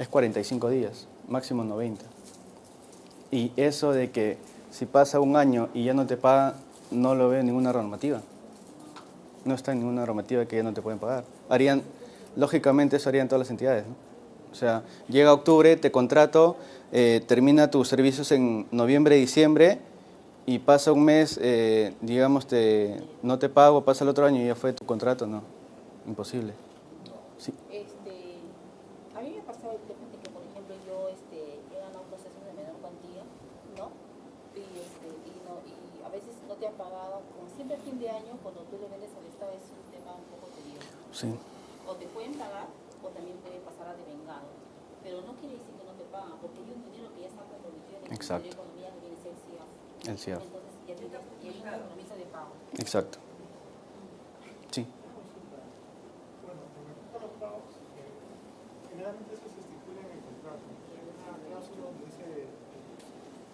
Es 45 días, máximo 90. Y eso de que si pasa un año y ya no te pagan, no lo veo en ninguna normativa. No está en ninguna normativa que ya no te pueden pagar. Lógicamente eso harían todas las entidades, ¿no? O sea, llega octubre, te contrato, termina tus servicios en noviembre, diciembre, y pasa un mes, digamos, no te pago, pasa el otro año y ya fue tu contrato, no, imposible. Sí. A mí me ha pasado el tema de que, por ejemplo, yo he ganado procesos de menor cuantía, ¿no? Y a veces no te han pagado, como siempre a fin de año, cuando tú le vendes al Estado es un tema un poco tedioso. Sí. O te pueden pagar o también puede pasar a devengado. Pero no quiere decir que no te pagan, porque hay un dinero que ya está comprometido en el Ministerio de Economía, que viene a ser el CIAF. Entonces ya hay un compromiso de pago. Exacto. Sí. Bueno, con respecto a los pagos, generalmente eso se estipula en el contrato. Hay una cláusula donde dice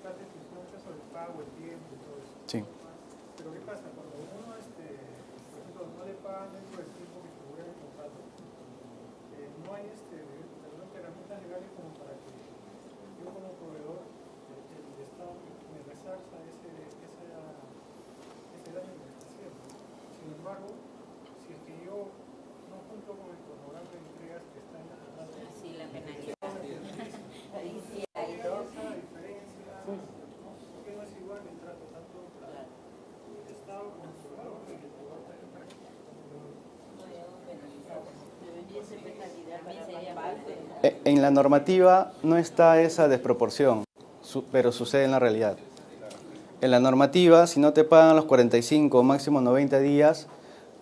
tal descripción sobre el pago, el tiempo y todo eso. Sí. Pero ¿qué pasa? Cuando uno, por ejemplo, no le pagan dentro del tiempo que figura en el contrato, no hay herramientas legales como para que yo como proveedor, el Estado me resarza ese daño que me está haciendo. Sin embargo, si es que yo no cumplo con el cronograma de entregas que está en la contrato, sí, la penalidad. Ahí sí hay dos. Esa diferencia, porque no es igual el trato tanto para el Estado como el proveedor, y el proveedor también para que en la normativa no está esa desproporción, pero sucede en la realidad. En la normativa, si no te pagan los 45 o máximo 90 días,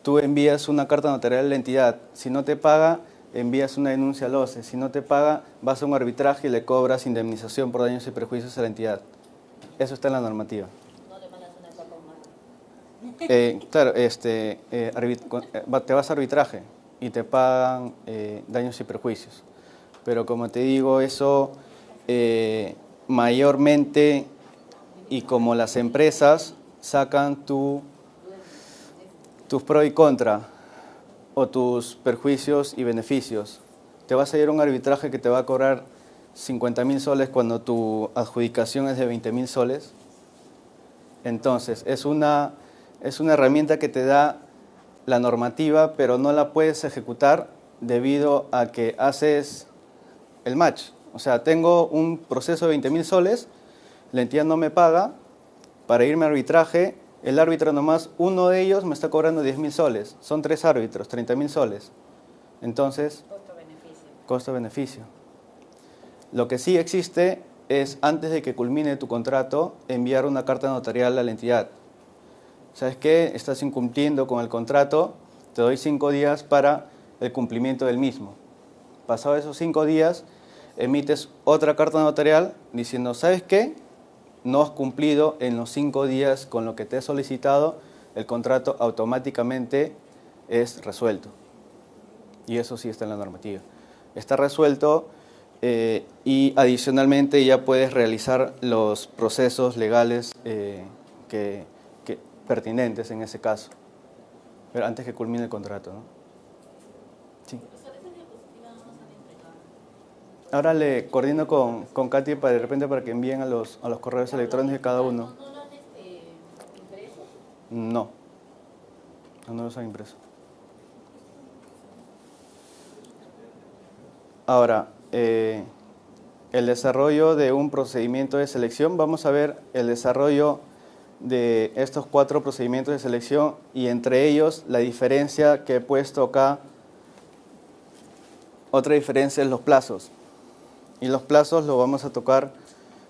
tú envías una carta notarial a la entidad. Si no te paga, envías una denuncia al OCE. Si no te paga, vas a un arbitraje y le cobras indemnización por daños y perjuicios a la entidad. Eso está en la normativa. No le mandas una etapa humana. Claro, te vas a arbitraje y te pagan daños y perjuicios. Pero como te digo, eso mayormente, y como las empresas sacan tus pros y contra, o tus perjuicios y beneficios, te vas a ir a un arbitraje que te va a cobrar 50.000 soles cuando tu adjudicación es de 20.000 soles. Entonces, es una herramienta que te da la normativa, pero no la puedes ejecutar debido a que haces el match. O sea, tengo un proceso de 20.000 soles, la entidad no me paga, para irme a arbitraje, el árbitro nomás, uno de ellos me está cobrando 10.000 soles. Son 3 árbitros, 30.000 soles. Entonces, costo-beneficio. Lo que sí existe es, antes de que culmine tu contrato, enviar una carta notarial a la entidad. ¿Sabes qué? Estás incumpliendo con el contrato, te doy 5 días para el cumplimiento del mismo. Pasado esos 5 días, emites otra carta notarial diciendo, ¿sabes qué? No has cumplido en los 5 días con lo que te he solicitado, el contrato automáticamente es resuelto. Y eso sí está en la normativa. Está resuelto y adicionalmente ya puedes realizar los procesos legales pertinentes en ese caso, pero antes que culmine el contrato, ¿no? Sí. Ahora le coordino con Katy de repente para que envíen a los correos electrónicos de cada uno. ¿No lo han impreso? No los han impreso. Ahora, el desarrollo de un procedimiento de selección, vamos a ver el desarrollo de estos 4 procedimientos de selección y entre ellos la diferencia que he puesto acá. Otra diferencia es los plazos. Y los plazos lo vamos a tocar,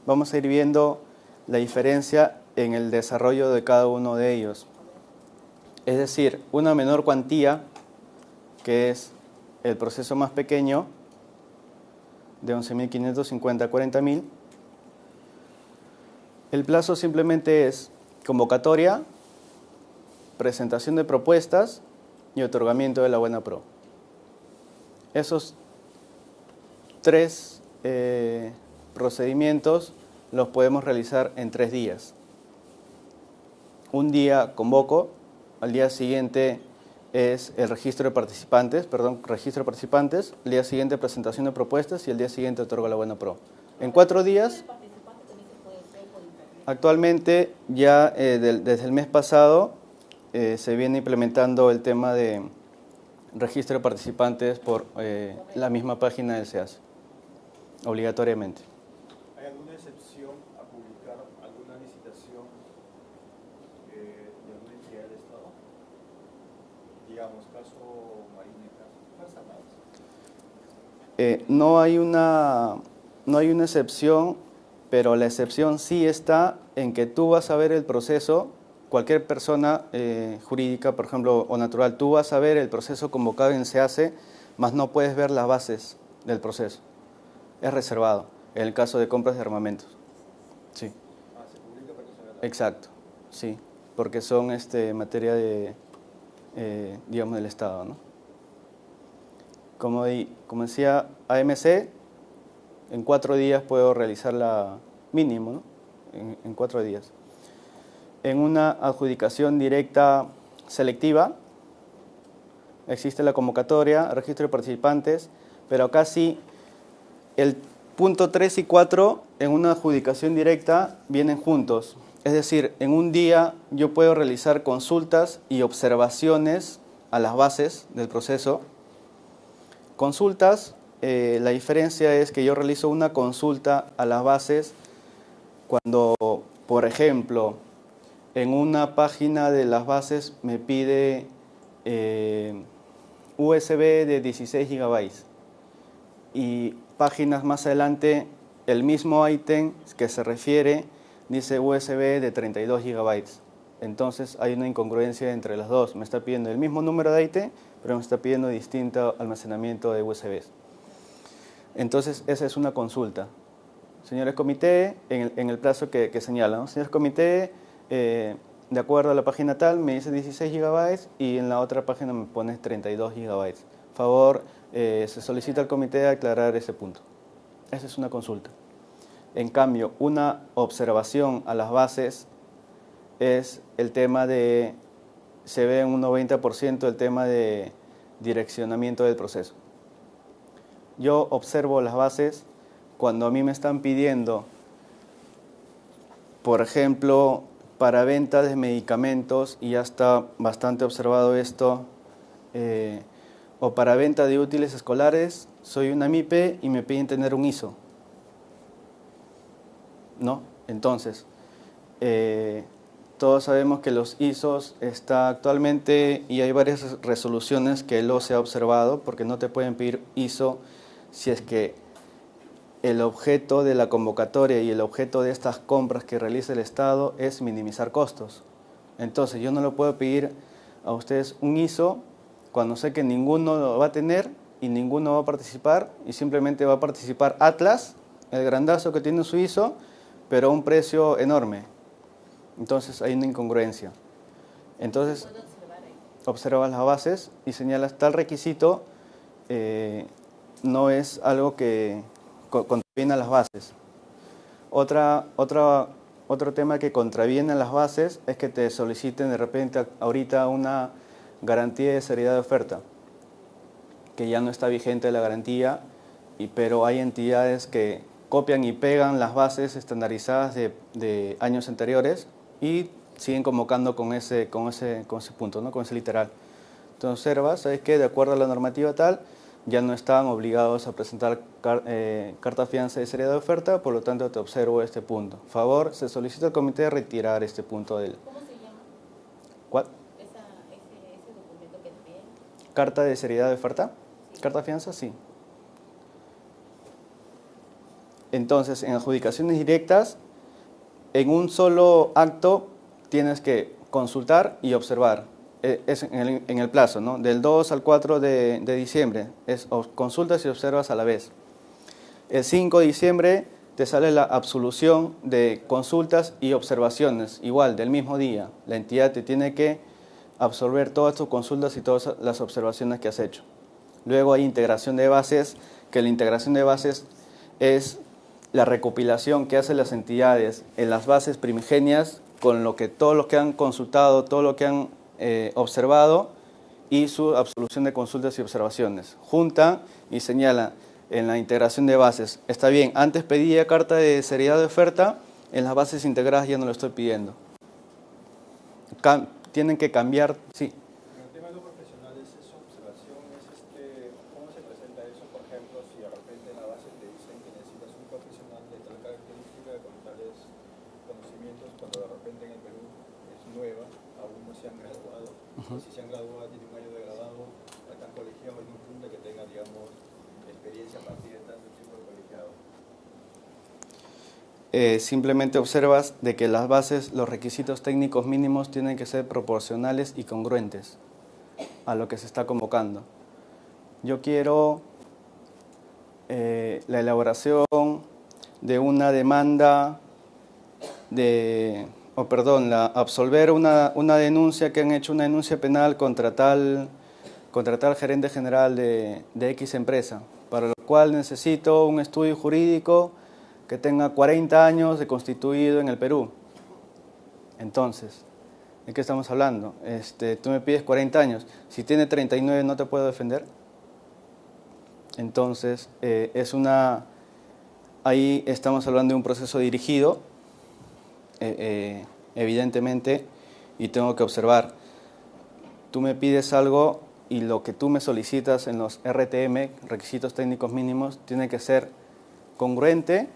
vamos a ir viendo la diferencia en el desarrollo de cada uno de ellos. Es decir, una menor cuantía, que es el proceso más pequeño, de 11.550 a 40.000. El plazo simplemente es convocatoria, presentación de propuestas y otorgamiento de la buena pro. Esos 3 procedimientos los podemos realizar en 3 días. Un día convoco, al día siguiente es el registro de participantes, el día siguiente presentación de propuestas y el día siguiente otorgo la buena pro. En 4 días, actualmente ya desde el mes pasado se viene implementando el tema de registro de participantes por la misma página del SEAS, obligatoriamente. ¿Hay alguna excepción a publicar alguna licitación de alguna entidad del Estado? Digamos, caso Marina, caso Armadas. No hay una excepción, pero la excepción sí está en que tú vas a ver el proceso, cualquier persona jurídica, por ejemplo, o natural, tú vas a ver el proceso convocado en SEACE, mas no puedes ver las bases del proceso. Es reservado, en el caso de compras de armamentos. Sí. Se publica para que se vea. Exacto, sí, porque son materia de, digamos, del Estado, ¿no? Como decía AMC, en 4 días puedo realizarla mínimo, ¿no? En 4 días. En una adjudicación directa selectiva existe la convocatoria, registro de participantes, pero acá sí el punto 3 y 4 en una adjudicación directa vienen juntos. Es decir, en un día yo puedo realizar consultas y observaciones a las bases del proceso. Consultas, la diferencia es que yo realizo una consulta a las bases cuando, por ejemplo, en una página de las bases me pide USB de 16 GB y páginas más adelante el mismo ítem que se refiere dice USB de 32 GB. Entonces hay una incongruencia entre las dos. Me está pidiendo el mismo número de ítem, pero me está pidiendo distinto almacenamiento de USBs. Entonces esa es una consulta. Señores comité, en el plazo que señala, ¿no? Señores comité, de acuerdo a la página tal, me dice 16 GB y en la otra página me pones 32 GB. Favor, se solicita al comité aclarar ese punto. Esa es una consulta. En cambio, una observación a las bases es el tema de, se ve en un 90% el tema de direccionamiento del proceso. Yo observo las bases cuando a mí me están pidiendo, por ejemplo, para venta de medicamentos, y ya está bastante observado esto, o para venta de útiles escolares, soy una MIPE y me piden tener un ISO. ¿No? Entonces, todos sabemos que los ISOs está actualmente, y hay varias resoluciones que lo se ha observado, porque no te pueden pedir ISO si es que el objeto de la convocatoria y el objeto de estas compras que realiza el Estado es minimizar costos. Entonces, yo no le puedo pedir a ustedes un ISO cuando sé que ninguno lo va a tener y ninguno va a participar, y simplemente va a participar Atlas, el grandazo que tiene su ISO, pero a un precio enorme. Entonces hay una incongruencia. Entonces observas las bases y señalas tal requisito no es algo que contraviene a las bases. Otro tema que contraviene a las bases es que te soliciten de repente ahorita una garantía de seriedad de oferta, que ya no está vigente la garantía, pero hay entidades que copian y pegan las bases estandarizadas de años anteriores y siguen convocando con ese punto, ¿no? Con ese literal. Entonces observas, ¿sabes qué? De acuerdo a la normativa tal, ya no están obligados a presentar carta fianza de seriedad de oferta, por lo tanto te observo este punto. Favor, se solicita al comité retirar este punto del... ¿Cómo se llama? ¿Cuál? Ese documento que te piden. ¿Carta de seriedad de oferta? Sí. ¿Carta fianza? Sí. Entonces, en adjudicaciones directas, en un solo acto tienes que consultar y observar. Es en el plazo, ¿no? Del 2 al 4 de diciembre. Consultas y observas a la vez. El 5 de diciembre te sale la absolución de consultas y observaciones, igual, del mismo día. La entidad te tiene que absorber todas tus consultas y todas las observaciones que has hecho. Luego hay integración de bases, que la integración de bases es la recopilación que hacen las entidades en las bases primigenias con todo lo que han consultado, todo lo que han observado, y su absolución de consultas y observaciones. Junta y señala en la integración de bases. Está bien, antes pedía carta de seriedad de oferta, en las bases integradas ya no lo estoy pidiendo. Tienen que cambiar, sí. En el tema de los profesionales, esa observación es ¿cómo se presenta eso? Por ejemplo, si de repente en la base te dicen que necesitas un profesional de tal característica, con tales conocimientos, cuando de repente en el Perú es nueva, aún no se han graduado, o si se han graduado, tiene un año de graduado, están colegiados en un punto que tenga, digamos, experiencia a partir de tanto tipo de colegiado. Simplemente observas de que las bases, los requisitos técnicos mínimos tienen que ser proporcionales y congruentes a lo que se está convocando. Yo quiero la elaboración de una demanda absolver una denuncia que han hecho una denuncia penal contra tal gerente general de X empresa, para lo cual necesito un estudio jurídico que tenga 40 años de constituido en el Perú. Entonces, ¿de qué estamos hablando? Tú me pides 40 años, si tiene 39 no te puedo defender. Entonces, ahí estamos hablando de un proceso dirigido, evidentemente, y tengo que observar. Tú me pides algo y lo que tú me solicitas en los RTM, requisitos técnicos mínimos, tiene que ser congruente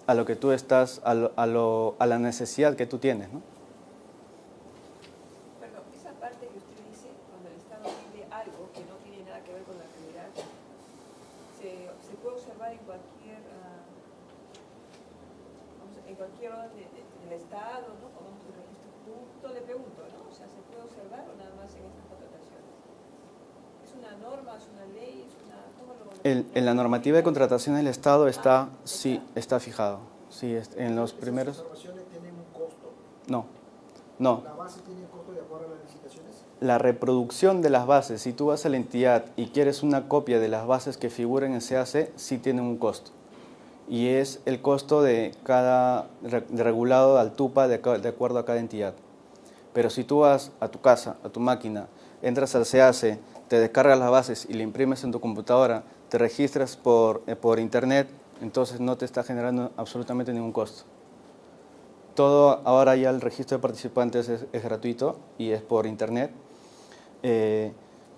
a lo que tú estás, a la necesidad que tú tienes, ¿no? Bueno, esa parte que usted dice, cuando el Estado pide algo que no tiene nada que ver con la actividad, se puede observar en cualquier orden del Estado, ¿no? O vamos al registro público, le pregunto, ¿no? O sea, ¿se puede observar o nada más en estas contrataciones? ¿Es una norma, es una ley, es una...? ¿Cómo lo En la normativa de contratación del Estado sí, está fijado. Sí, en los primeros... ¿Esas observaciones tienen un costo? No. ¿La base tiene costo de acuerdo a las licitaciones? La reproducción de las bases, si tú vas a la entidad y quieres una copia de las bases que figuren en CAC, sí tienen un costo. Y es el costo de regulado al TUPA de acuerdo a cada entidad. Pero si tú vas a tu casa, a tu máquina, entras al CAC, te descargas las bases y le imprimes en tu computadora, te registras por internet, entonces no te está generando absolutamente ningún costo. Todo ahora ya el registro de participantes es gratuito y es por internet.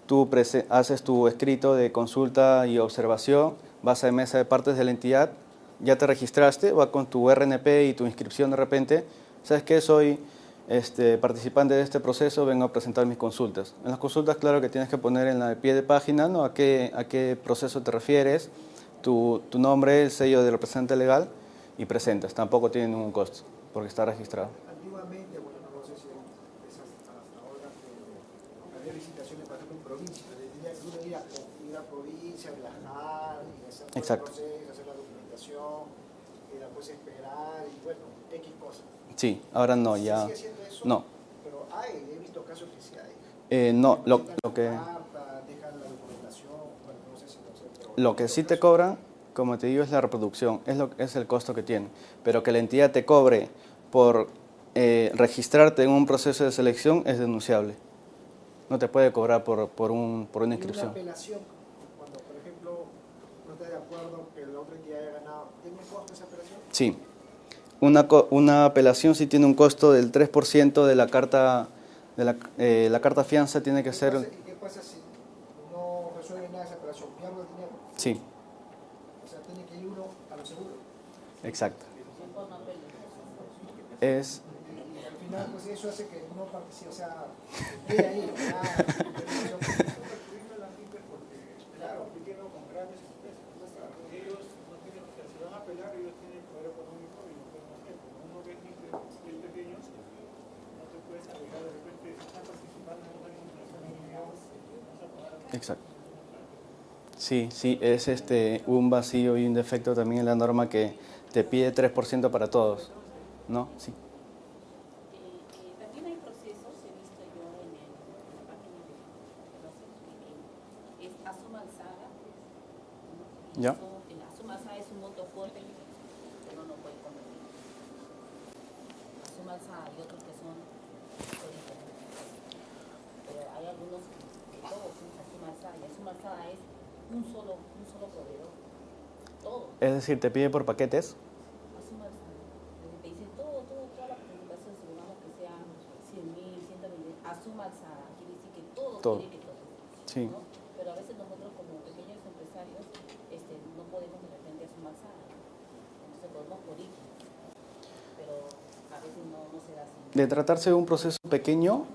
Tú haces tu escrito de consulta y observación, vas a mesa de partes de la entidad, ya te registraste, va con tu RNP y tu inscripción de repente, ¿sabes qué? Soy participante de este proceso, vengo a presentar mis consultas. En las consultas, claro que tienes que poner en la pie de página, ¿no? a qué proceso te refieres, tu nombre, el sello de representante legal y presentas. Tampoco tiene ningún costo porque está registrado. Antiguamente, bueno, no sé si hasta ahora, había licitaciones, por ejemplo, en provincia. Uno ir a provincia, viajar, y hacer todo el proceso, hacer la documentación, y después esperar, y bueno, X cosas. Sí, ahora no, ya. ¿Sigue haciendo eso? No. Pero he visto casos que sí hay. No, lo que... Dejan la documentación, bueno, no sé si lo sé, pero Lo que sí te cobran, como te digo, es la reproducción, es el costo que tiene. Pero que la entidad te cobre por registrarte en un proceso de selección es denunciable. No te puede cobrar por una inscripción. ¿Y una apelación, cuando por ejemplo no estás de acuerdo que la otra entidad haya ganado, tiene un costo esa apelación? Sí. Una apelación sí tiene un costo del 3% de la carta, la carta fianza tiene que ser... ¿Y qué pasa si no resuelve nada esa apelación? ¿Pierde el dinero? Sí. O sea, tiene que ir uno a lo seguro. Exacto. Y al final, pues eso hace que no participe, o sea, quede ahí, Claro, compitiendo con grandes empresas. Ellos no tienen, o sea, si van a apelar, ellos tienen poder económico y lo pueden hacer. Como uno ve micro y pequeños, no te puedes agregar de repente, si están participando en una licitación de millones, vas a pagar. Exacto. Sí, es un vacío y un defecto también en la norma que te pide 3% para todos, ¿no? Sí. También hay procesos, he visto yo en la página de es Asuma Alzaga. ¿Ya? El Asuma Alzaga es un monto fuerte, pero no puede convertir. Asuma Alzaga y otros que son diferentes. Pero hay algunos que que todos somos Azuma Alzada, y Azuma Alzada es un solo proveedor. Todo. Es decir, te pide por paquetes. Azuma Alzada. Te dice toda la participación, supongamos que sean 100.000, 120.000. Azuma Alzada. Quiere decir que todo. Quiere que todo. Sí. ¿No? Pero a veces nosotros como pequeños empresarios no podemos de repente Azuma Alzada. Entonces podemos por IQ. Pero a veces no se da así. De tratarse de un proceso pequeño,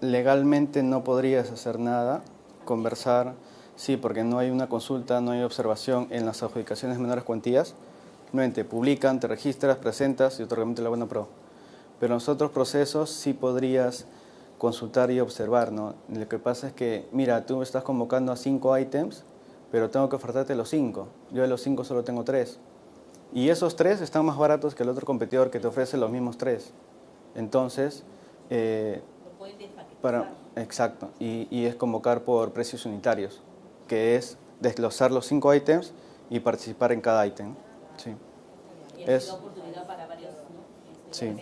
legalmente no podrías hacer nada, conversar, sí, porque no hay una consulta, no hay observación en las adjudicaciones de menores cuantías. Nuevamente, publican, te registras, presentas y otorgamiento de la buena pro. Pero en los otros procesos sí podrías consultar y observar, ¿no? Lo que pasa es que, mira, tú estás convocando a 5 ítems, pero tengo que ofertarte los 5. Yo de los 5 solo tengo 3. Y esos 3 están más baratos que el otro competidor que te ofrece los mismos 3. Entonces, exacto, y es convocar por precios unitarios, que es desglosar los 5 ítems y participar en cada ítem. Sí. Y es una oportunidad para varios, ¿no? Sí.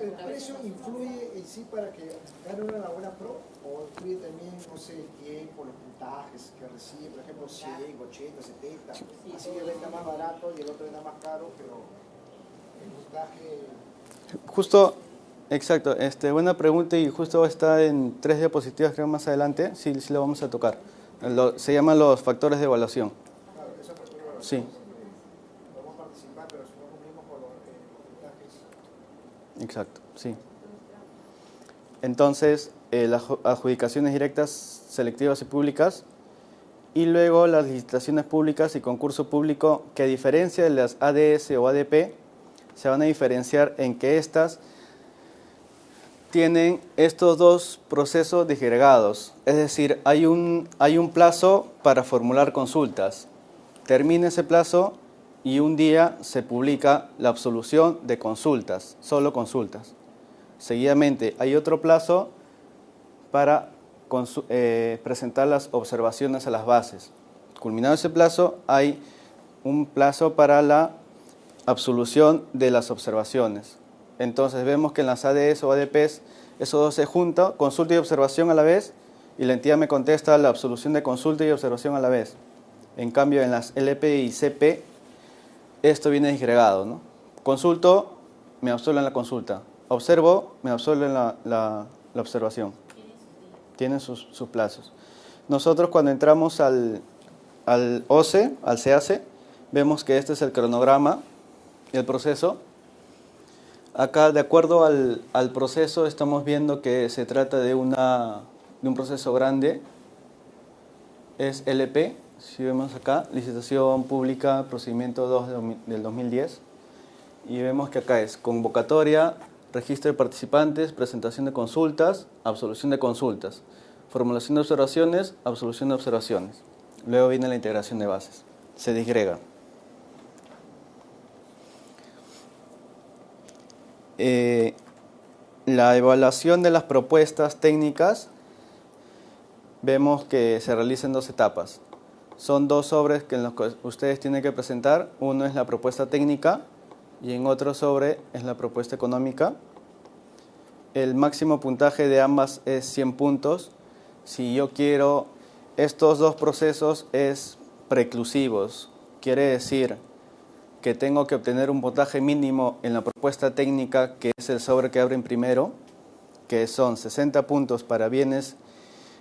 ¿El precio influye en sí para que gane una la buena pro? ¿O influye también, no sé, el tiempo, los puntajes que recibe? Por ejemplo, 100, 80, 70. Así que venda más barato y el otro venda más caro, pero el puntaje... Justo, exacto, buena pregunta y justo está en 3 diapositivas, creo, más adelante. Sí lo vamos a tocar. Se llaman los factores de evaluación. Claro, esos factores de evaluación. Sí. Podemos participar, pero si no cumplimos con los puntajes... Exacto, sí. Entonces, las adjudicaciones directas, selectivas y públicas, y luego las licitaciones públicas y concurso público, que a diferencia de las ADS o ADP, se van a diferenciar en que estas tienen estos dos procesos disgregados. Es decir, hay un plazo para formular consultas. Termina ese plazo y un día se publica la absolución de consultas, solo consultas. Seguidamente hay otro plazo para presentar las observaciones a las bases. Culminado ese plazo, hay un plazo para la absolución de las observaciones. Entonces vemos que en las ADS o ADPs esos dos se juntan, consulta y observación a la vez, y la entidad me contesta la absolución de consulta y observación a la vez. En cambio, en las LP y CP, esto viene disgregado, ¿no? Consulto, me absuelven la consulta. Observo, me absuelven la observación. Tienen sus plazos. Nosotros cuando entramos al OCE, al CACE, vemos que este es el cronograma y el proceso. Acá, de acuerdo al proceso, estamos viendo que se trata de un proceso grande. Es LP, si vemos acá, licitación pública, procedimiento 2 del 2010. Y vemos que acá es convocatoria, registro de participantes, presentación de consultas, absolución de consultas, formulación de observaciones, absolución de observaciones. Luego viene la integración de bases. Se disgrega. La evaluación de las propuestas técnicas, vemos que se realiza en 2 etapas. Son 2 sobres en los que ustedes tienen que presentar. Uno es la propuesta técnica y en otro sobre es la propuesta económica. El máximo puntaje de ambas es 100 puntos. Si yo quiero, estos 2 procesos es preclusivos. Quiere decir que tengo que obtener un puntaje mínimo en la propuesta técnica, que es el sobre que abren primero, que son 60 puntos para bienes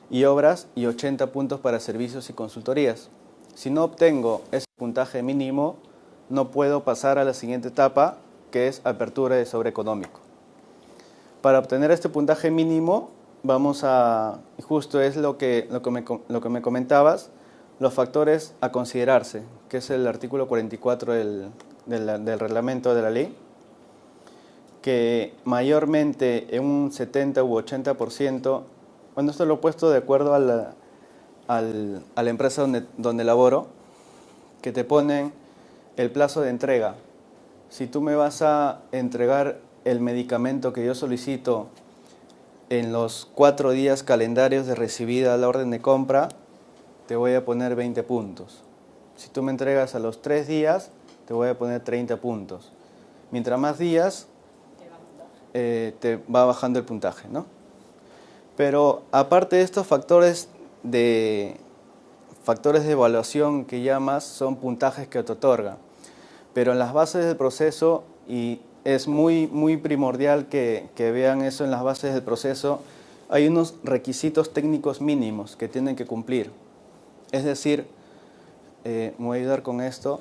y obras y 80 puntos para servicios y consultorías. Si no obtengo ese puntaje mínimo, no puedo pasar a la siguiente etapa, que es apertura de sobre económico. Para obtener este puntaje mínimo, vamos a, justo es lo que me comentabas, los factores a considerarse, que es el artículo 44 del reglamento de la ley, que mayormente en un 70 u 80%, bueno, esto lo he puesto de acuerdo a la empresa donde laboro, que te ponen el plazo de entrega. Si tú me vas a entregar el medicamento que yo solicito en los 4 días calendarios de recibida la orden de compra, te voy a poner 20 puntos. Si tú me entregas a los 3 días, te voy a poner 30 puntos. Mientras más días, te va bajando el puntaje, ¿no? Pero aparte de estos factores de evaluación que llamas, son puntajes que te otorgan. Pero en las bases del proceso, y es muy primordial que vean eso en las bases del proceso, hay unos requisitos técnicos mínimos que tienen que cumplir. Es decir, me voy a ayudar con esto.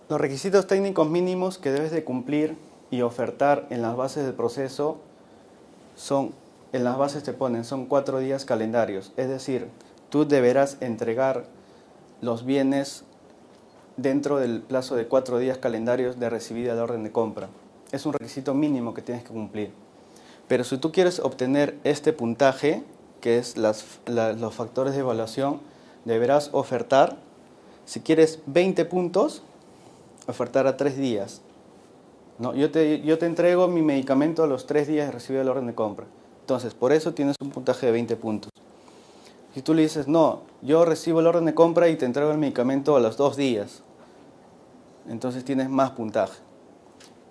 Los requisitos técnicos mínimos que debes de cumplir y ofertar en las bases del proceso son, en las bases te ponen, son 4 días calendarios. Es decir, tú deberás entregar los bienes dentro del plazo de 4 días calendarios de recibida la orden de compra. Es un requisito mínimo que tienes que cumplir. Pero si tú quieres obtener este puntaje, que es los factores de evaluación, deberás ofertar, si quieres 20 puntos, ofertar a 3 días. ¿No? Yo te entrego mi medicamento a los 3 días de recibir la orden de compra. Entonces, por eso tienes un puntaje de 20 puntos. Si tú le dices, no, yo recibo la orden de compra y te entrego el medicamento a los 2 días, entonces tienes más puntaje.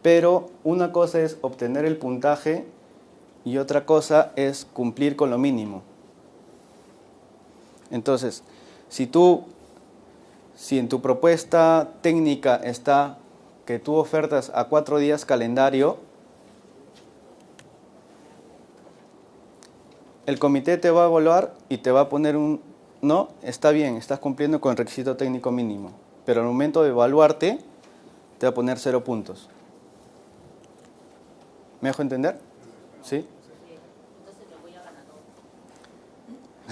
Pero una cosa es obtener el puntaje y otra cosa es cumplir con lo mínimo. Entonces, si en tu propuesta técnica está que tú ofertas a 4 días calendario, el comité te va a evaluar y te va a poner un no, está bien, estás cumpliendo con el requisito técnico mínimo, pero al momento de evaluarte te va a poner 0 puntos. ¿Me dejo entender? ¿Sí? Entonces me voy a ganar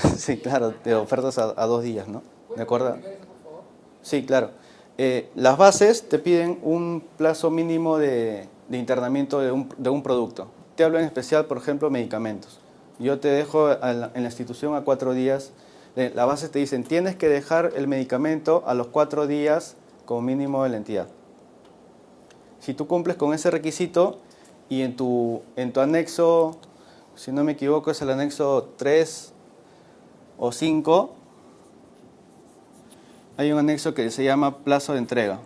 todo. Sí, claro, te ofertas a 2 días, ¿no? ¿De acuerdo? Sí, claro. Las bases te piden un plazo mínimo de internamiento de un producto. Te hablo en especial, por ejemplo, medicamentos. Yo te dejo en la institución a 4 días. Las bases te dicen, tienes que dejar el medicamento a los 4 días como mínimo de la entidad. Si tú cumples con ese requisito y en tu anexo, si no me equivoco, es el anexo 3 o 5, hay un anexo que se llama plazo de entrega.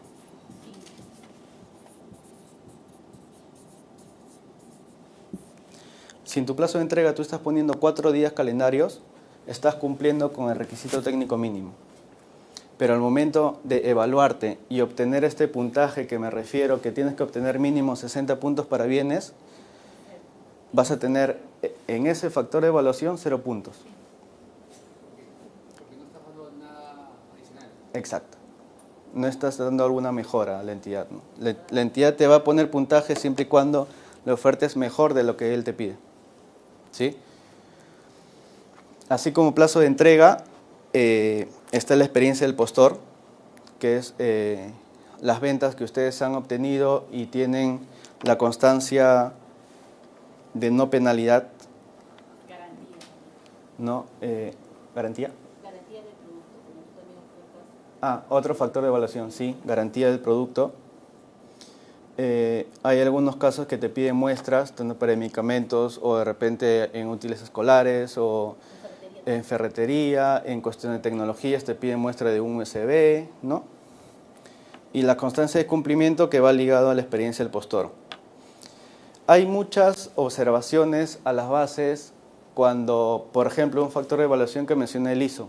Si en tu plazo de entrega tú estás poniendo 4 días calendarios, estás cumpliendo con el requisito técnico mínimo. Pero al momento de evaluarte y obtener este puntaje que me refiero, que tienes que obtener mínimo 60 puntos para bienes, vas a tener en ese factor de evaluación 0 puntos. Porque no estás dando nada adicional. Exacto. No estás dando alguna mejora a la entidad, ¿no? La entidad te va a poner puntaje siempre y cuando la oferta es mejor de lo que él te pide. ¿Sí? Así como plazo de entrega, está la experiencia del postor, que es las ventas que ustedes han obtenido y tienen la constancia de no penalidad. Garantía. ¿No? ¿Garantía? Garantía del producto, como tú también ofertas. Otro factor de evaluación, sí, garantía del producto. Hay algunos casos que te piden muestras, tanto para medicamentos o de repente en útiles escolares o en ferretería, en cuestión de tecnologías te piden muestra de un USB, ¿no? Y la constancia de cumplimiento que va ligado a la experiencia del postor. Hay muchas observaciones a las bases cuando, por ejemplo, un factor de evaluación que mencioné, el ISO,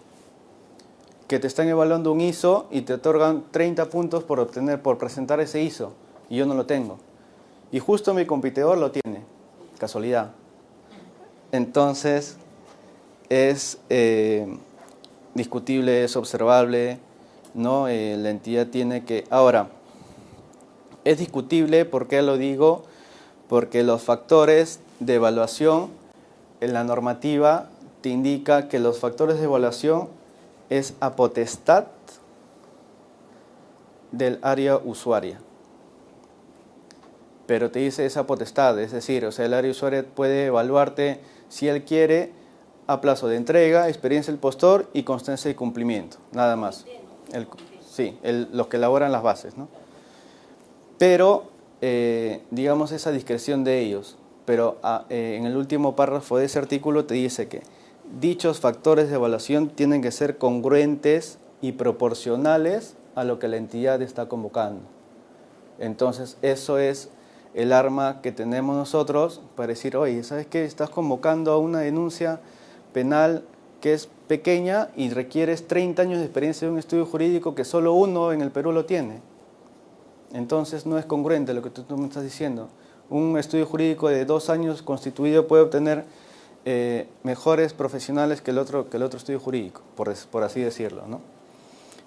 que te están evaluando un ISO y te otorgan 30 puntos por presentar ese ISO. Y yo no lo tengo. Y justo mi competidor lo tiene. Casualidad. Entonces, es discutible, es observable, ¿no? La entidad tiene que... Ahora, Es discutible, ¿por qué lo digo? Porque los factores de evaluación en la normativa te indica que los factores de evaluación es a potestad del área usuaria. Pero te dice esa potestad, es decir, o sea, el área usuaria puede evaluarte si él quiere a plazo de entrega, experiencia del postor y constancia de cumplimiento, nada más. Los que elaboran las bases, ¿no? Pero, digamos, esa discreción de ellos. Pero en el último párrafo de ese artículo te dice que dichos factores de evaluación tienen que ser congruentes y proporcionales a lo que la entidad está convocando. Entonces, eso es el arma que tenemos nosotros para decir, oye, ¿sabes qué? Estás convocando a una denuncia penal que es pequeña y requieres 30 años de experiencia de un estudio jurídico que solo uno en el Perú lo tiene. Entonces, no es congruente lo que tú me estás diciendo. Un estudio jurídico de 2 años constituido puede obtener mejores profesionales que el otro estudio jurídico, por así decirlo, ¿no?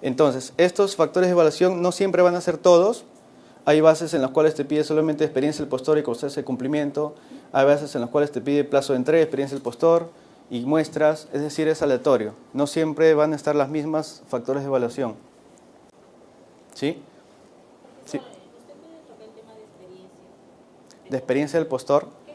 Entonces, estos factores de evaluación no siempre van a ser todos. Hay bases en las cuales te pide solamente experiencia del postor y constancia de cumplimiento. Hay bases en las cuales te pide plazo de entrega, experiencia del postor y muestras. Es decir, es aleatorio. No siempre van a estar las mismas factores de evaluación. ¿Sí? Sí. ¿Usted puede tocar el tema de experiencia? ¿De experiencia del postor? ¿Qué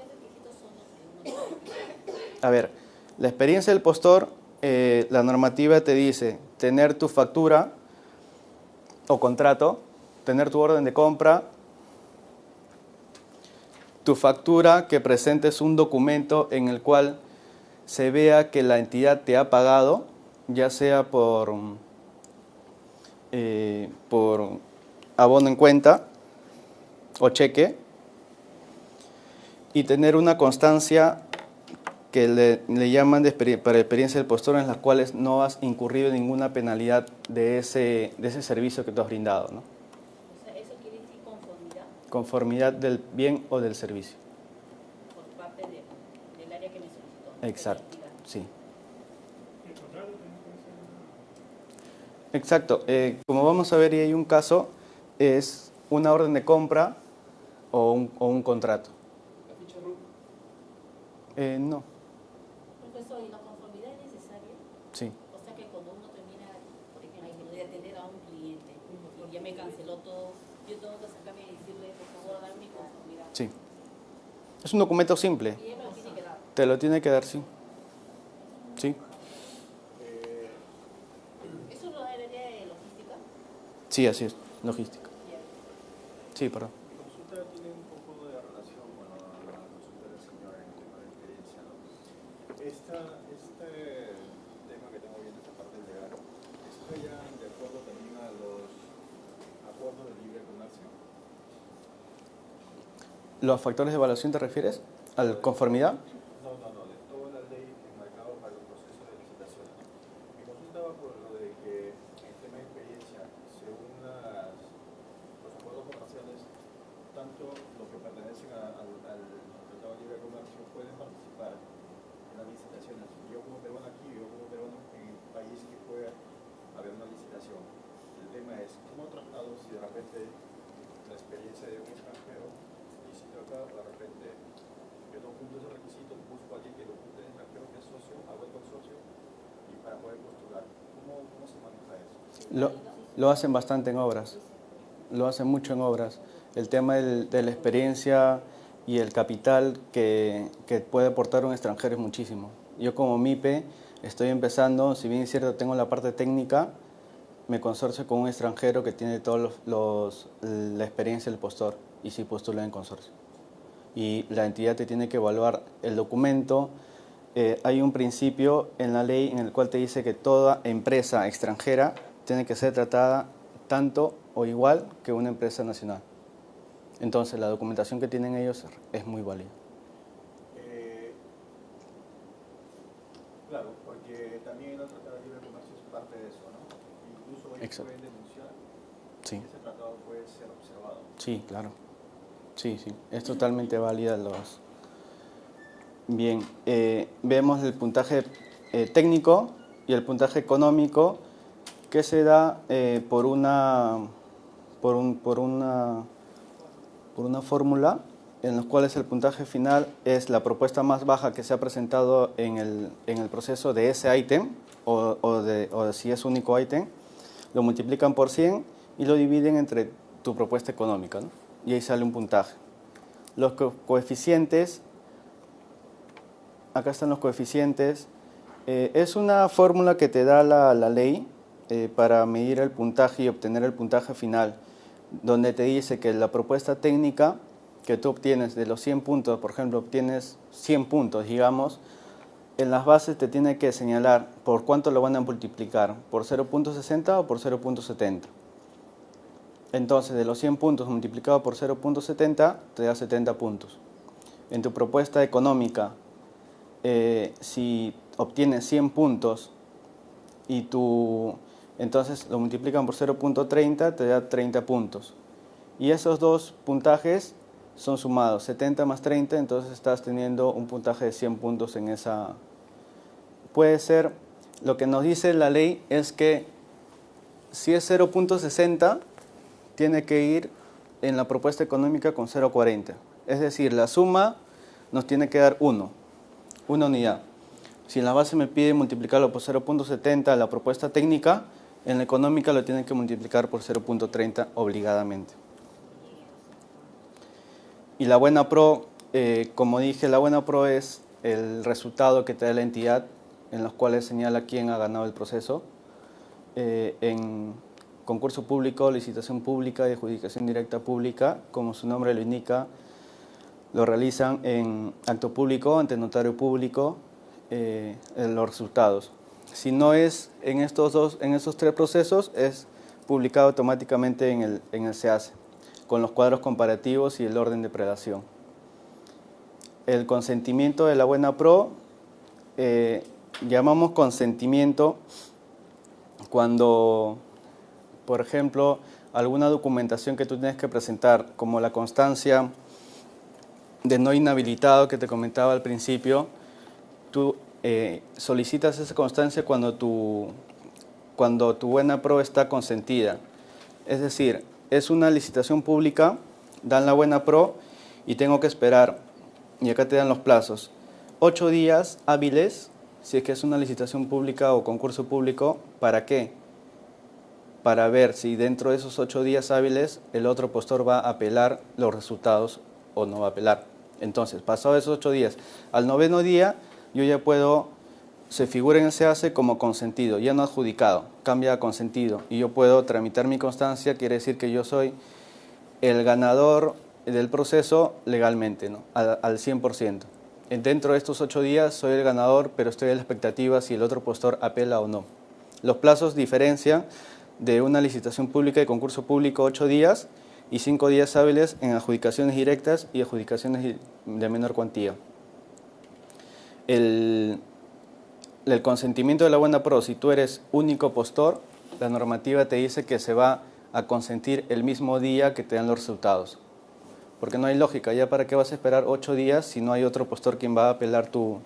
requisitos son los que uno tiene? A ver, la experiencia del postor, la normativa te dice tener tu factura o contrato, tener tu orden de compra, tu factura, que presentes un documento en el cual se vea que la entidad te ha pagado, ya sea por abono en cuenta o cheque, y tener una constancia que le llaman para experiencia del postor, en las cuales no has incurrido en ninguna penalidad de ese servicio que tú has brindado, ¿no? O sea, ¿eso quiere decir conformidad? Conformidad del bien o del servicio. Por parte del área que me solicitó. Exacto, sí. ¿El contrato también puede ser? Exacto. Como vamos a ver, y hay un caso, es una orden de compra o un contrato. ¿La ficha RUC? No, Profesor, ¿y la conformidad es necesaria? sí. O sea que cuando uno termina, por ejemplo, de atender a un cliente y ya me canceló todo, yo tengo que sacarme y decirle, por favor, dar mi conformidad. Sí. Es un documento simple. Y él me lo tiene que dar. Te lo tiene que dar, sí. Sí. ¿Eso lo da el área de logística? Sí, así es. Logística. Ya. Sí, perdón. Mi consulta tiene un poco de relación con la consulta del señor en el tema de experiencia, ¿no? Este tema que tengo viendo, esta parte legal, ¿está ya de acuerdo también a los acuerdos de libre comercio? ¿Los factores de evaluación te refieres? ¿A la conformidad? No, de toda la ley enmarcada para el proceso de licitación, ¿no? Mi consulta va por lo de que en el tema de experiencia, según los acuerdos comerciales, tanto los que pertenecen al Tratado de Libre Comercio pueden participar en las licitaciones. Yo como peruano aquí, yo como peruano en el país que pueda haber una licitación. El tema es, ¿cómo tratado si de repente la experiencia de un extranjero licita acá, de repente yo no cumplo esos requisitos, busco a alguien que lo cumple en extranjero que es socio, hago el consorcio y para poder postular? ¿Cómo se maneja eso? Lo hacen bastante en obras. Lo hacen mucho en obras. El tema de la experiencia y el capital que puede aportar un extranjero es muchísimo. Yo como MIPE estoy empezando, si bien es cierto tengo la parte técnica, me consorcio con un extranjero que tiene todos la experiencia del postor y sí postula en consorcio. Y la entidad te tiene que evaluar el documento. Hay un principio en la ley en el cual te dice que toda empresa extranjera tiene que ser tratada tanto o igual que una empresa nacional. Entonces, la documentación que tienen ellos es muy válida. Claro, porque también el Tratado de Libre Comercio es parte de eso, ¿no? Incluso ellos pueden denunciar Sí. que ese tratado puede ser observado. Sí, claro. Sí, es totalmente válida los... Bien, vemos el puntaje técnico y el puntaje económico que se da por por una fórmula en los cuales el puntaje final es la propuesta más baja que se ha presentado en el proceso de ese ítem o si es único ítem, lo multiplican por 100 y lo dividen entre tu propuesta económica, ¿no? Y ahí sale un puntaje. Los coeficientes, acá están los coeficientes, es una fórmula que te da la ley para medir el puntaje y obtener el puntaje final, donde te dice que la propuesta técnica que tú obtienes de los 100 puntos, por ejemplo, obtienes 100 puntos, digamos, en las bases te tiene que señalar por cuánto lo van a multiplicar, por 0.60 o por 0.70. Entonces, de los 100 puntos multiplicado por 0.70, te da 70 puntos. En tu propuesta económica, si obtienes 100 puntos y entonces lo multiplican por 0.30, te da 30 puntos. Y esos dos puntajes son sumados, 70 más 30, entonces estás teniendo un puntaje de 100 puntos en esa. Puede ser, lo que nos dice la ley es que si es 0.60, tiene que ir en la propuesta económica con 0.40. Es decir, la suma nos tiene que dar 1, una unidad. Si en la base me pide multiplicarlo por 0.70 la propuesta técnica, en la económica lo tienen que multiplicar por 0.30 obligadamente. Y la buena pro, como dije, la buena pro es el resultado que te da la entidad, en los cuales señala quién ha ganado el proceso. En concurso público, licitación pública y adjudicación directa pública, como su nombre lo indica, lo realizan en acto público, ante notario público, los resultados. Si no es en esos tres procesos, es publicado automáticamente en el SEACE, con los cuadros comparativos y el orden de prelación. El consentimiento de la buena pro, llamamos consentimiento cuando, por ejemplo, alguna documentación que tú tienes que presentar, como la constancia de no inhabilitado que te comentaba al principio, tú solicitas esa constancia cuando tu buena pro está consentida. Es decir, es una licitación pública, dan la buena pro y tengo que esperar, y acá te dan los plazos, 8 días hábiles, si es que es una licitación pública o concurso público. ¿Para qué? Para ver si dentro de esos 8 días hábiles el otro postor va a apelar los resultados o no va a apelar. Entonces, pasados esos 8 días, al 9º día yo ya puedo, se figura en el SEACE como consentido, ya no adjudicado, cambia a consentido, y yo puedo tramitar mi constancia, quiere decir que yo soy el ganador del proceso legalmente, ¿no? al 100%. Dentro de estos 8 días soy el ganador, pero estoy a la expectativa si el otro postor apela o no. Los plazos diferencian de una licitación pública y concurso público 8 días y 5 días hábiles en adjudicaciones directas y adjudicaciones de menor cuantía. El consentimiento de la buena pro, si tú eres único postor, la normativa te dice que se va a consentir el mismo día que te dan los resultados. Porque no hay lógica, ya para qué vas a esperar 8 días si no hay otro postor quien va a apelar tu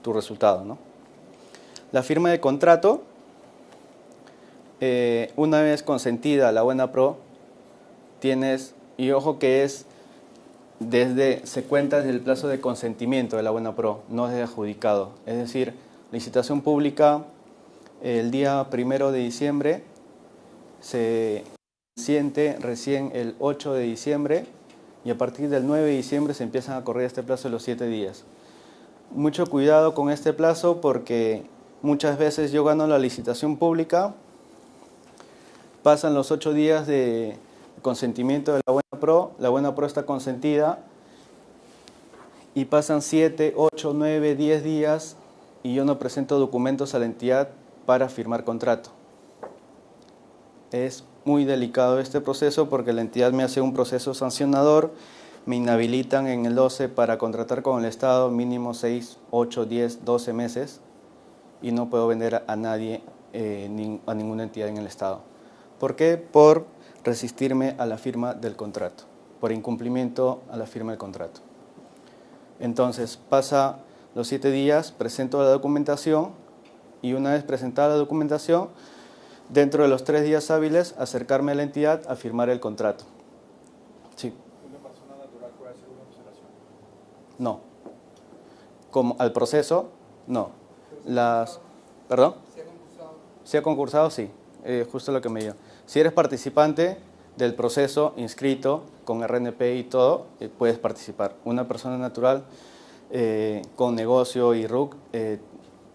resultado, ¿no? La firma de contrato, una vez consentida la buena pro, tienes, y ojo que es se cuenta desde el plazo de consentimiento de la buena pro, no desde adjudicado. Es decir, licitación pública el día 1 de diciembre, se siente recién el 8 de diciembre y a partir del 9 de diciembre se empiezan a correr este plazo de los 7 días. Mucho cuidado con este plazo porque muchas veces yo gano la licitación pública, pasan los 8 días de consentimiento de la buena pro está consentida y pasan 7, 8, 9, 10 días y yo no presento documentos a la entidad para firmar contrato. Es muy delicado este proceso porque la entidad me hace un proceso sancionador, me inhabilitan en el 12 para contratar con el Estado mínimo 6, 8, 10, 12 meses y no puedo vender a nadie, a ninguna entidad en el Estado. ¿Por qué? Por resistirme a la firma del contrato, por incumplimiento a la firma del contrato. Entonces, pasa los 7 días, presento la documentación y una vez presentada la documentación, dentro de los 3 días hábiles, acercarme a la entidad a firmar el contrato. Sí. ¿Una persona natural puede hacer una observación? No. Como al proceso, no. ¿Perdón? ¿Se ha concursado? Si ha concursado, sí. Justo lo que me dio. Si eres participante del proceso, inscrito, con RNP y todo, puedes participar. Una persona natural con negocio y RUC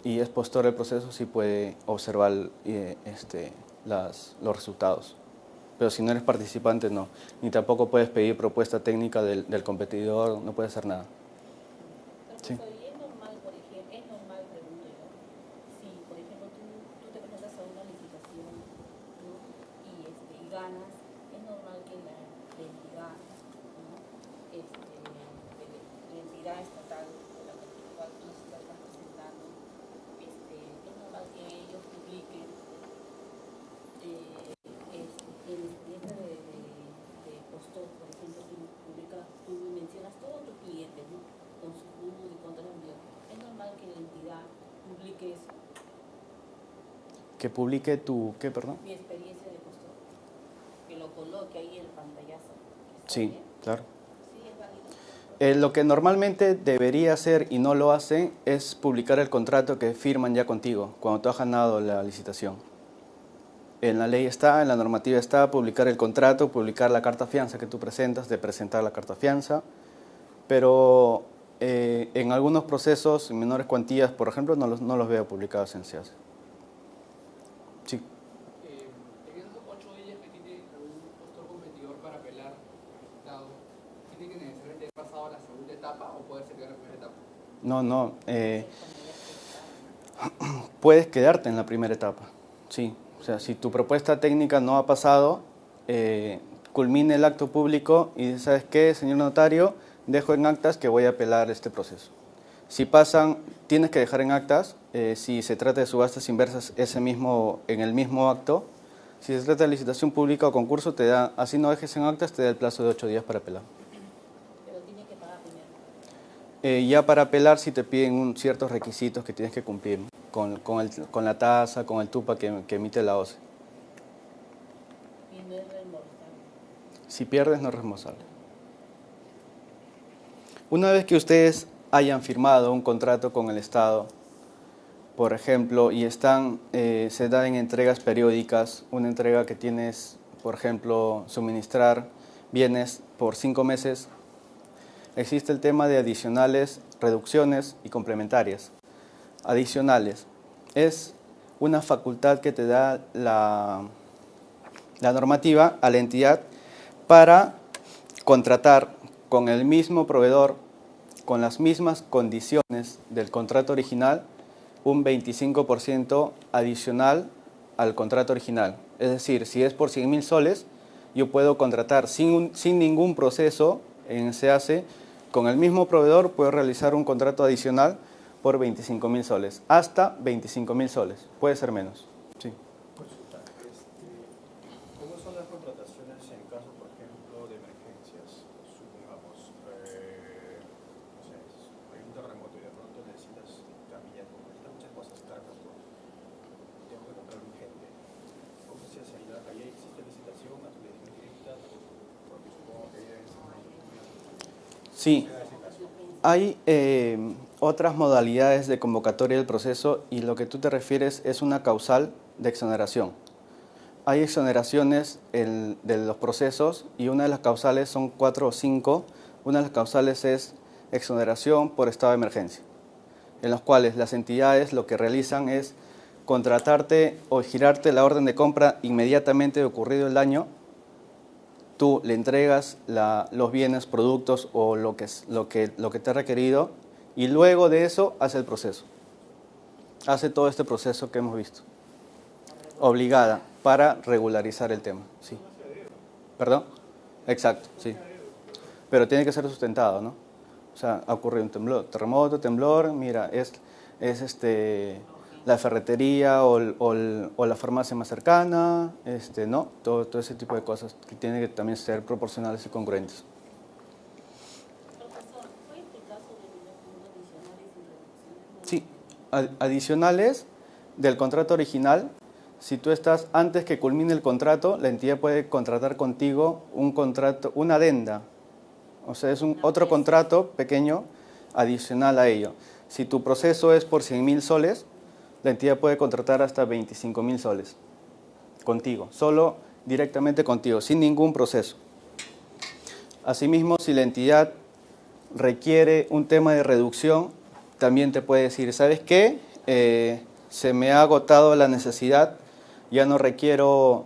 y es postor del proceso, sí puede observar los resultados. Pero si no eres participante, no. Ni tampoco puedes pedir propuesta técnica del competidor, no puedes hacer nada. Sí. Es normal, por ejemplo, pregunto yo, si por ejemplo tú te presentas a una licitación, ¿no? y ganas, es normal que la entidad, ¿no? La entidad estatal de la cual tú estás representando, es normal que ellos publiquen el expediente de postor, por ejemplo, tú mencionas todos tus clientes, ¿no? Con su CUD y con todo el envío. Es normal que la entidad publique eso. Que publique ¿qué, perdón? Mi experiencia de postor. Que lo coloque ahí en el pantallazo. Sí, bien? claro. Sí, es válido. Lo que normalmente debería hacer y no lo hace es publicar el contrato que firman ya contigo cuando tú has ganado la licitación. En la ley está, en la normativa está, publicar el contrato, publicar la carta fianza que tú presentas, de presentar la carta fianza, pero en algunos procesos, en menores cuantías, por ejemplo, no los veo publicados en SEAS. Sí. En esos 8 días que tiene algún postor competidor para apelar el resultado, ¿tiene que necesariamente haber pasado a la segunda etapa o puede ser que en la primera etapa? No. Puedes quedarte en la primera etapa, sí. O sea, si tu propuesta técnica no ha pasado, culmine el acto público y dices, ¿sabes qué, señor notario? Dejo en actas que voy a apelar este proceso. Si pasan, tienes que dejar en actas, si se trata de subastas inversas en el mismo acto. Si se trata de licitación pública o concurso, te da, así no dejes en actas, te da el plazo de 8 días para apelar. Pero tiene que pagar primero. Ya para apelar si te piden ciertos requisitos que tienes que cumplir, ¿no? con la tasa, con el TUPA que emite la OCE. Y no es reembolsable. Si pierdes, no es reembolsable. Una vez que ustedes hayan firmado un contrato con el Estado, por ejemplo, y se dan entregas periódicas, una entrega que tienes, por ejemplo, suministrar bienes por 5 meses, existe el tema de adicionales, reducciones y complementarias. Adicionales es una facultad que te da la normativa a la entidad para contratar con el mismo proveedor, con las mismas condiciones del contrato original, un 25% adicional al contrato original. Es decir, si es por 100.000 soles, yo puedo contratar sin ningún proceso en SEACE, con el mismo proveedor puedo realizar un contrato adicional por 25.000 soles, hasta 25.000 soles, puede ser menos. Sí. Consulta, ¿cómo son las contrataciones en caso, por ejemplo, de emergencias? Supongamos, no sé, hay un terremoto y de pronto necesitas camillas, necesitas muchas cosas, cargas, tengo que comprar urgente. ¿Cómo se hace ahí? ¿Ahí existe licitación, a tu dirección directa? Porque supongo que es Sí, hay otras modalidades de convocatoria del proceso y lo que tú te refieres es una causal de exoneración. Hay exoneraciones de los procesos y una de las causales son 4 o 5. Una de las causales es exoneración por estado de emergencia, en los cuales las entidades lo que realizan es contratarte o girarte la orden de compra inmediatamente de ocurrido el daño. Tú le entregas los bienes, productos o lo que te ha requerido y luego de eso hace el proceso. Hace todo este proceso que hemos visto. Obligada para regularizar el tema. Sí. ¿Perdón? Exacto, sí. Pero tiene que ser sustentado, ¿no? O sea, ha ocurrido un terremoto, temblor, mira, es la ferretería o la farmacia más cercana, ¿no? Todo ese tipo de cosas que tienen que también ser proporcionales y congruentes. Profesor, ¿puede explicar sobre los adicionales y reducciones? Sí, adicionales del contrato original si tú estás antes que culmine el contrato, la entidad puede contratar contigo un contrato, una adenda. O sea, es otro contrato pequeño adicional a ello. Si tu proceso es por 100.000 soles, la entidad puede contratar hasta 25.000 soles contigo, solo directamente contigo, sin ningún proceso. Asimismo, si la entidad requiere un tema de reducción, también te puede decir, ¿sabes qué? Se me ha agotado la necesidad, ya no requiero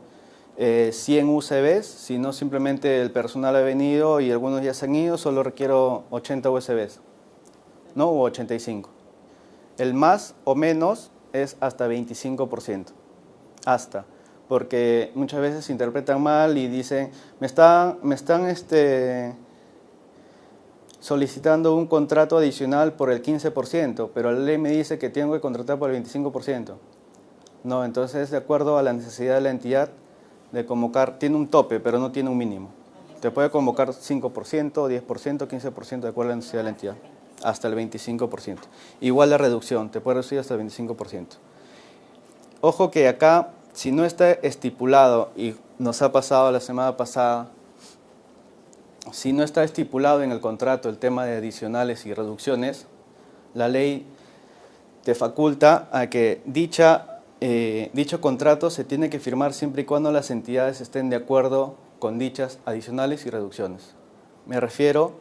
100 USBs, sino simplemente el personal ha venido y algunos ya se han ido, solo requiero 80 USBs, ¿no? O 85. El más o menos es hasta 25%, hasta, porque muchas veces se interpretan mal y dicen, me están solicitando un contrato adicional por el 15%, pero la ley me dice que tengo que contratar por el 25%. No, entonces de acuerdo a la necesidad de la entidad de convocar, tiene un tope, pero no tiene un mínimo. Te puede convocar 5%, 10%, 15% de acuerdo a la necesidad de la entidad, hasta el 25%. Igual la reducción, te puede reducir hasta el 25%. Ojo que acá, si no está estipulado, y nos ha pasado la semana pasada, si no está estipulado en el contrato el tema de adicionales y reducciones, la ley te faculta a que dicho contrato se tiene que firmar siempre y cuando las entidades estén de acuerdo con dichas adicionales y reducciones. Me refiero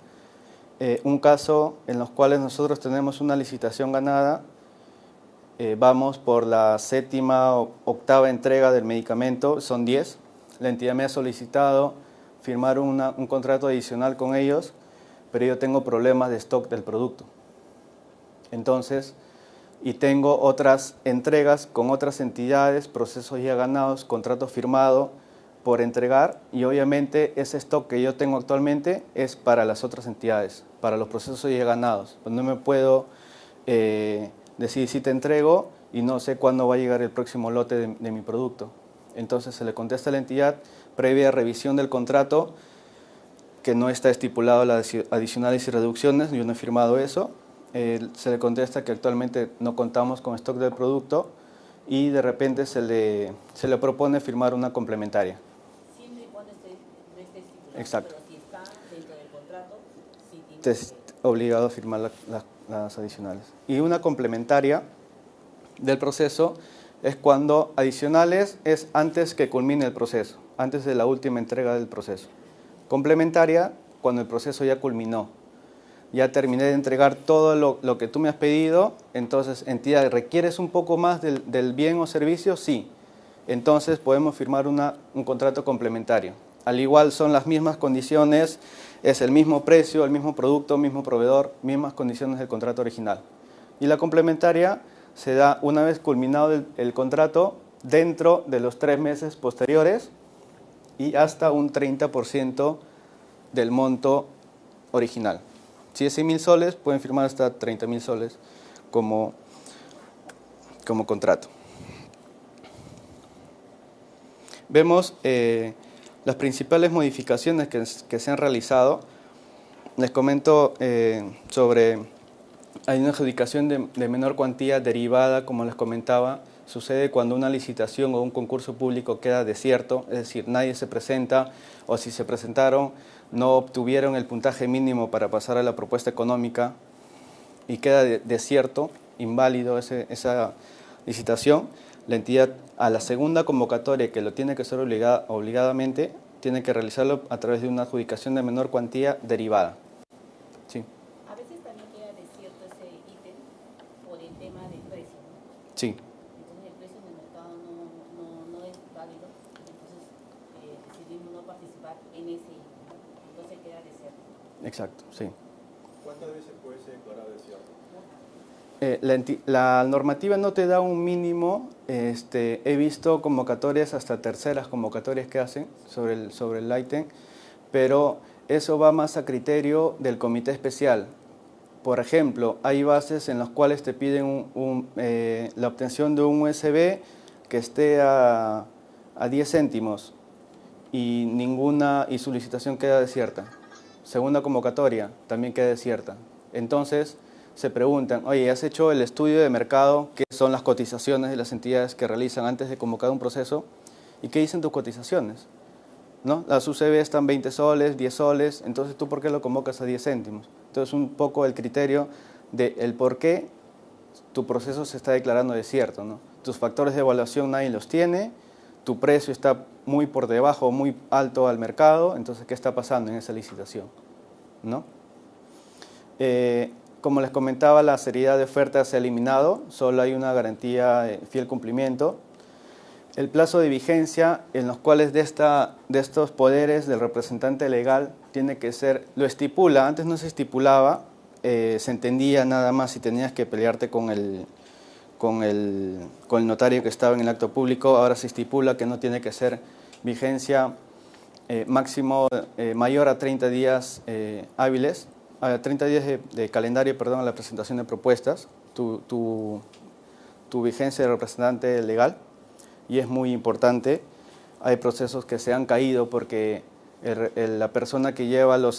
a un caso en los cuales nosotros tenemos una licitación ganada, vamos por la 7ª o 8ª entrega del medicamento, son 10, la entidad me ha solicitado firmar un contrato adicional con ellos, pero yo tengo problemas de stock del producto. Entonces, y tengo otras entregas con otras entidades, procesos ya ganados, contrato firmado por entregar, y obviamente ese stock que yo tengo actualmente es para las otras entidades, para los procesos ya ganados. Pues no me puedo decir si te entrego y no sé cuándo va a llegar el próximo lote de mi producto. Entonces se le contesta a la entidad, previa revisión del contrato, que no está estipulado las adicionales y reducciones, yo no he firmado eso, se le contesta que actualmente no contamos con stock del producto y de repente se le propone firmar una complementaria. Siempre y cuando no esté estipulado. Exacto. Pero si está dentro del contrato, sí tiene Te es obligado a firmar las adicionales. Y una complementaria del proceso es cuando adicionales es antes que culmine el proceso, antes de la última entrega del proceso. Complementaria cuando el proceso ya culminó. Ya terminé de entregar todo lo que tú me has pedido, entonces, entidad, ¿requieres un poco más del bien o servicio? Sí. Entonces podemos firmar un contrato complementario. Al igual son las mismas condiciones, es el mismo precio, el mismo producto, mismo proveedor, mismas condiciones del contrato original. Y la complementaria se da una vez culminado el contrato dentro de los 3 meses posteriores y hasta un 30% del monto original. Si es 100.000 soles, pueden firmar hasta 30.000 soles como contrato. Vemos las principales modificaciones que se han realizado. Les comento sobre, hay una adjudicación de menor cuantía derivada, como les comentaba, sucede cuando una licitación o un concurso público queda desierto, es decir, nadie se presenta o si se presentaron no obtuvieron el puntaje mínimo para pasar a la propuesta económica y queda desierto, inválido esa licitación. La entidad a la segunda convocatoria, que lo tiene que hacer obligadamente, tiene que realizarlo a través de una adjudicación de menor cuantía derivada. Sí. A veces también queda desierto ese ítem por el tema del precio, ¿no? Sí. Entonces el precio en el mercado no es válido, entonces decidimos no participar en ese ítem, ¿no? Entonces queda desierto. Exacto, sí. ¿Cuántas veces puede ser declarado desierto? La normativa no te da un mínimo. He visto convocatorias, hasta terceras convocatorias que hacen sobre el ítem, pero eso va más a criterio del comité especial. Por ejemplo, hay bases en las cuales te piden la obtención de un USB que esté a 10 céntimos y su licitación queda desierta. Segunda convocatoria también queda desierta. Entonces, se preguntan, oye, ¿has hecho el estudio de mercado, que son las cotizaciones de las entidades que realizan antes de convocar un proceso? ¿Y qué dicen tus cotizaciones? ¿No? Las UCB están 20 soles, 10 soles, entonces ¿tú por qué lo convocas a 10 céntimos? Entonces un poco el criterio de el por qué tu proceso se está declarando desierto, ¿no? Tus factores de evaluación nadie los tiene, tu precio está muy por debajo, muy alto al mercado, entonces ¿qué está pasando en esa licitación? ¿No? Como les comentaba, la seriedad de oferta se ha eliminado, solo hay una garantía de fiel cumplimiento. El plazo de vigencia en los cuales de estos poderes del representante legal tiene que ser, lo estipula, antes no se estipulaba, se entendía nada más si tenías que pelearte con el notario que estaba en el acto público, ahora se estipula que no tiene que ser vigencia máximo mayor a 30 días hábiles, a 30 días de calendario, perdón, a la presentación de propuestas, tu vigencia de representante legal. Y es muy importante, hay procesos que se han caído porque la persona que lleva los